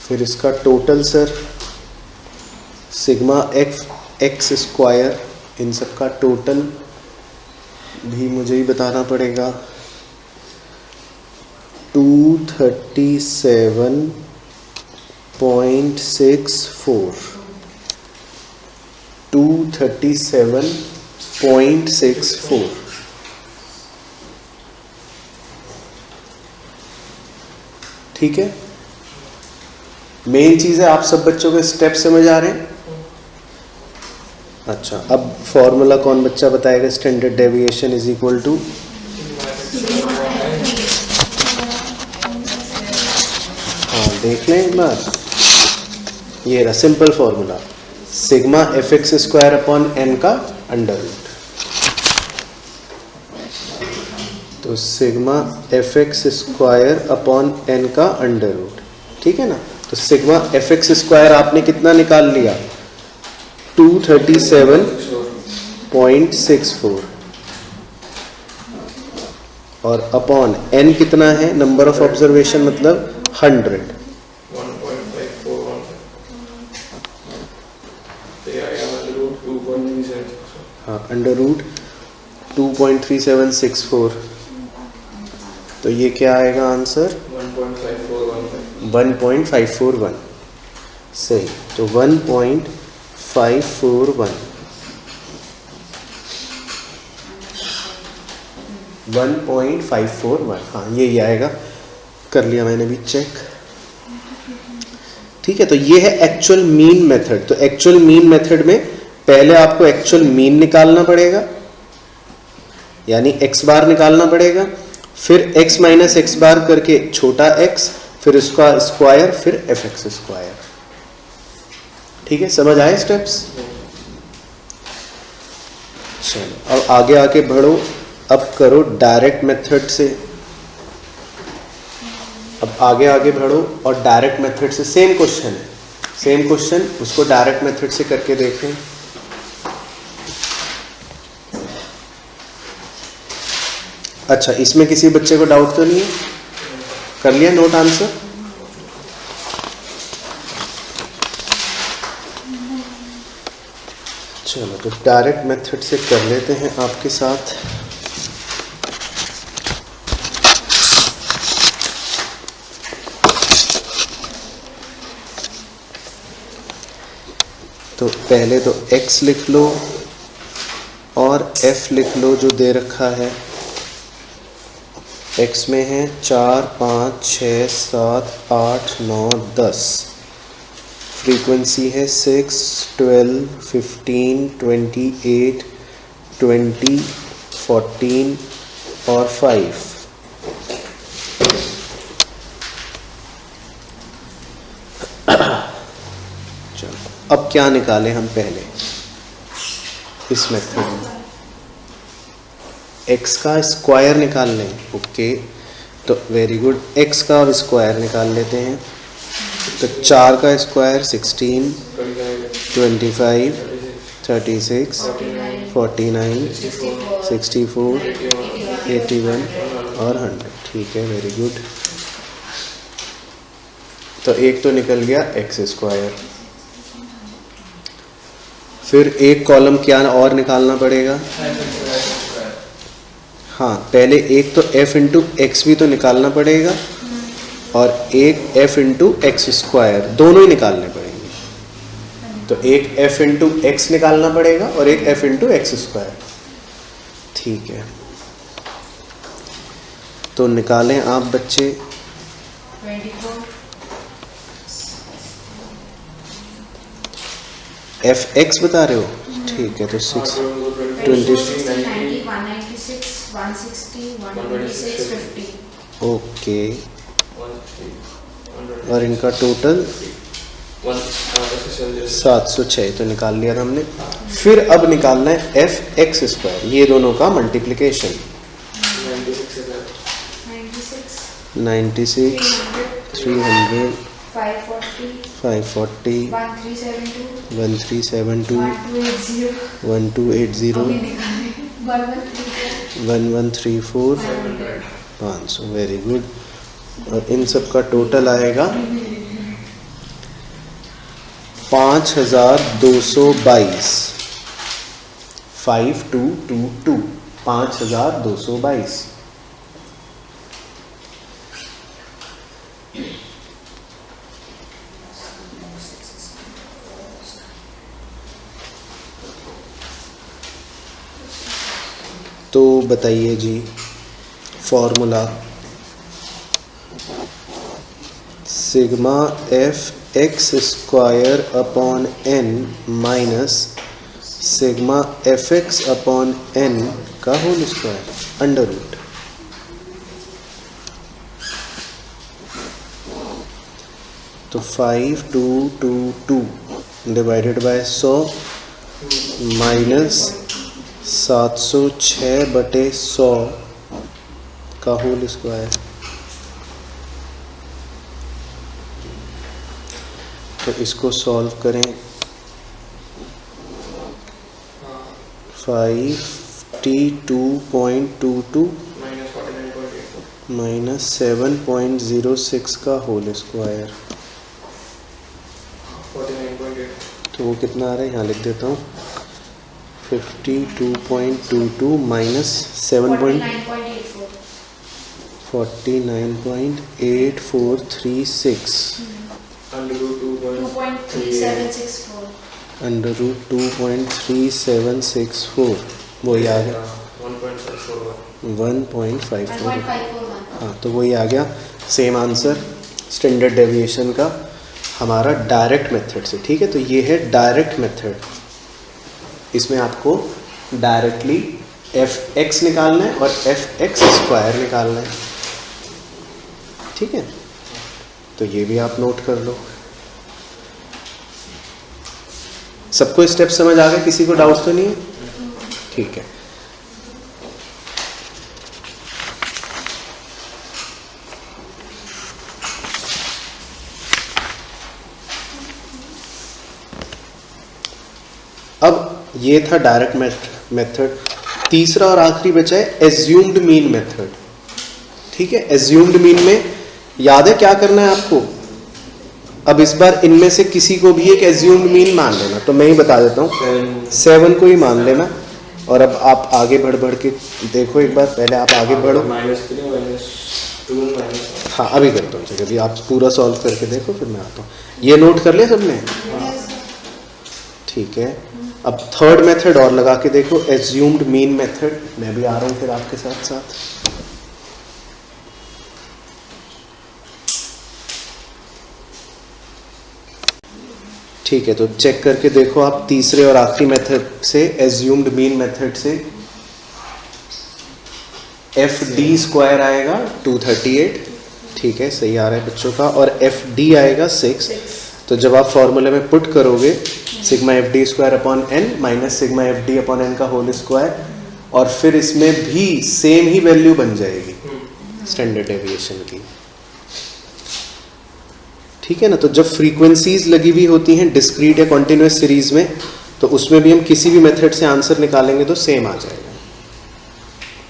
फिर इसका total sir sigma x square, इन सब का टोटल भी मुझे ही बताना पड़ेगा। 237.64 237.64। ठीक है, मेन चीज है। आप सब बच्चों को स्टेप समझ आ रहे हैं? अच्छा, अब फॉर्मूला कौन बच्चा बताएगा? Standard deviation is equal to, हाँ देख लें एक बार, ये रहा simple formula, sigma F x square upon N का अंडर रूट। तो sigma F x square upon N का अंडर रूट, ठीक है ना। तो सिग्मा एफ एक्स स्क्वायर आपने कितना निकाल लिया, 237.64 और अपॉन एन कितना है, नंबर ऑफ ऑब्जर्वेशन मतलब 100। 1.541. तो ये आएगा मतलब रूट 2.37. हाँ, अंडर रूट 2.3764। तो ये क्या आएगा आंसर, 1.5415. 1.541। सही, तो 1.541 1.541, हाँ यही आएगा, कर लिया मैंने भी चेक। ठीक है, तो ये है एक्चुअल मीन मेथड। तो एक्चुअल मीन मेथड में पहले आपको एक्चुअल मीन निकालना पड़ेगा, यानी x बार निकालना पड़ेगा, फिर x माइनस एक्स बार करके छोटा x, फिर उसका स्क्वायर, फिर एफ एक्स स्क्वायर। ठीक है, समझ आए स्टेप्स। चलो अब आगे आके बढ़ो, अब करो डायरेक्ट मेथड से। अब आगे आगे बढ़ो और डायरेक्ट मेथड से सेम क्वेश्चन है, सेम क्वेश्चन, उसको डायरेक्ट मेथड से करके देखें। अच्छा, इसमें किसी बच्चे को डाउट तो नहीं है, कर लिया नोट आंसर। चलो तो डायरेक्ट मेथड से कर लेते हैं आपके साथ। तो पहले तो x लिख लो और f लिख लो जो दे रखा है। x में है 4, 5, 6, 7, 8, 9, 10। फ्रीक्वेंसी है 6, 12, 15, 28, 20, 14 और 5। चलो अब क्या निकालें हम पहले इस मेथड में, x का स्क्वायर निकाल लें। ओके, तो वेरी गुड, x का अब स्क्वायर निकाल लेते हैं। तो 4 का स्क्वायर 16, 25, 36, 49, 64, 81 और 100। ठीक है, वेरी गुड। तो एक तो निकल गया x स्क्वायर। फिर एक कॉलम क्या और निकालना पड़ेगा, हाँ पहले एक तो f इंटू एक्स भी तो निकालना पड़ेगा और एक f इंटू एक्स स्क्वायर, दोनों ही निकालने पड़ेंगे। तो एक f इंटू एक्स निकालना पड़ेगा और एक f इंटू एक्स स्क्वायर। ठीक है, तो निकालें आप बच्चे। 24 f(x) बता रहे हो, ठीक है, तो 6 20 ओके, और इनका टोटल 706 तो निकाल लिया था हमने। फिर अब निकालना है एफ एक्स स्क्वायर, ये दोनों का मल्टीप्लिकेशन। 96, 300, 540, 1372, 1280, 1134, 500। वेरी गुड, और इन सब का टोटल आएगा 5222, 5222, 5222। तो बताइए जी, formula sigma F x square upon N minus sigma F x upon N का होल स्क्वायर अंडर रूट। तो 5222 डिवाइडेड बाय 100 माइनस 706/100 का होल स्क्वायर। तो इसको सॉल्व करें। 52.22 minus 49.84. माइनस 7.06 का होल स्क्वायर। 49.8. तो वो कितना आ रहा है, यहाँ लिख देता हूँ। 52.22 minus 49.8436 Under root 2.3764. Under root 2.3764 वही आ गया 1.541. 1.541। हाँ, तो वही आ गया सेम आंसर स्टैंडर्ड डेविएशन का हमारा डायरेक्ट मेथड से। ठीक है, तो ये है डायरेक्ट मेथड। इसमें आपको डायरेक्टली एफ एक्स निकालना है और एफ एक्स स्क्वायर निकालना है। ठीक है, तो ये भी आप नोट कर लो। सबको स्टेप समझ आ गए, किसी को डाउट तो नहीं है? ठीक है। अब ये था डायरेक्ट मेथड। तीसरा और आखिरी बचा है एज्यूम्ड मीन मेथड। ठीक है, एज्यूम्ड मीन में याद है क्या करना है आपको? अब इस बार इनमें से किसी को भी एक एज्यूम्ड मीन मान लेना। तो मैं ही बता देता हूँ, 7 को ही मान लेना। और अब आप आगे बढ़ के देखो एक बार, पहले आप आगे बढ़ो। -3 -2 -1. हाँ, अभी करता हूँ, चलिए आप पूरा सॉल्व करके देखो, फिर मैं आता हूँ। ये नोट कर लिया सबने? ठीक है, अब थर्ड मेथड और लगा के देखो, एज्यूम्ड मीन मेथड। मैं भी आ रहा हूँ फिर आपके साथ साथ। ठीक है, तो चेक करके देखो आप तीसरे और आखिरी मेथड से, एज्यूम्ड मीन मेथड से एफ डी स्क्वायर आएगा 238। ठीक है, सही आ रहा है बच्चों का। और एफ डी आएगा 6। तो जब आप फॉर्मूले में पुट करोगे sigma F D square upon N minus sigma F D upon N का होल स्क्वायर, और फिर इसमें भी सेम ही वैल्यू बन जाएगी स्टैंडर्ड डेविएशन की। ठीक है ना, तो जब फ्रीक्वेंसीज लगी हुई होती हैं डिस्क्रीट या कॉन्टिन्यूस सीरीज में, तो उसमें भी हम किसी भी मेथड से आंसर निकालेंगे तो सेम आ जाएगा।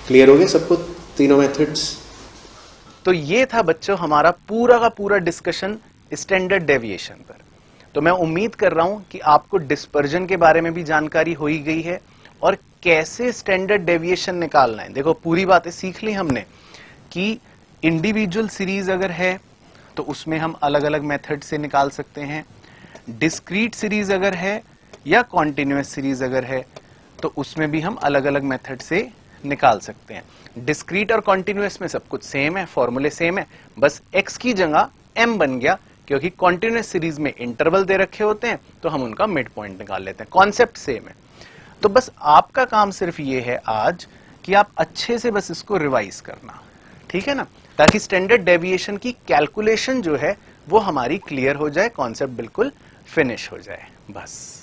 क्लियर हो गया सबको तीनों मेथड्स? तो ये था बच्चों हमारा पूरा का पूरा डिस्कशन स्टैंडर्ड डेविएशन पर। तो मैं उम्मीद कर रहा हूं कि आपको डिस्पर्जन के बारे में भी जानकारी हो ही गई है और कैसे स्टैंडर्ड डेविएशन निकालना है। देखो, पूरी बातें सीख ली हमने कि इंडिविजुअल सीरीज अगर है तो उसमें हम अलग अलग मेथड से निकाल सकते हैं। डिस्क्रीट सीरीज अगर है या कॉन्टिन्यूअस सीरीज अगर है तो उसमें भी हम अलग अलग मेथड से निकाल सकते हैं। डिस्क्रीट और कॉन्टिन्यूअस में सब कुछ सेम है, फॉर्मूले सेम है, बस x की जगह m बन गया, क्योंकि कॉन्टिन्यूअस सीरीज में इंटरवल दे रखे होते हैं तो हम उनका मिड पॉइंट निकाल लेते हैं। कॉन्सेप्ट सेम है। तो बस आपका काम सिर्फ ये है आज कि आप अच्छे से बस इसको रिवाइज करना, ठीक है ना, ताकि स्टैंडर्ड डेविएशन की कैलकुलेशन जो है वो हमारी क्लियर हो जाए, कॉन्सेप्ट बिल्कुल फिनिश हो जाए। बस।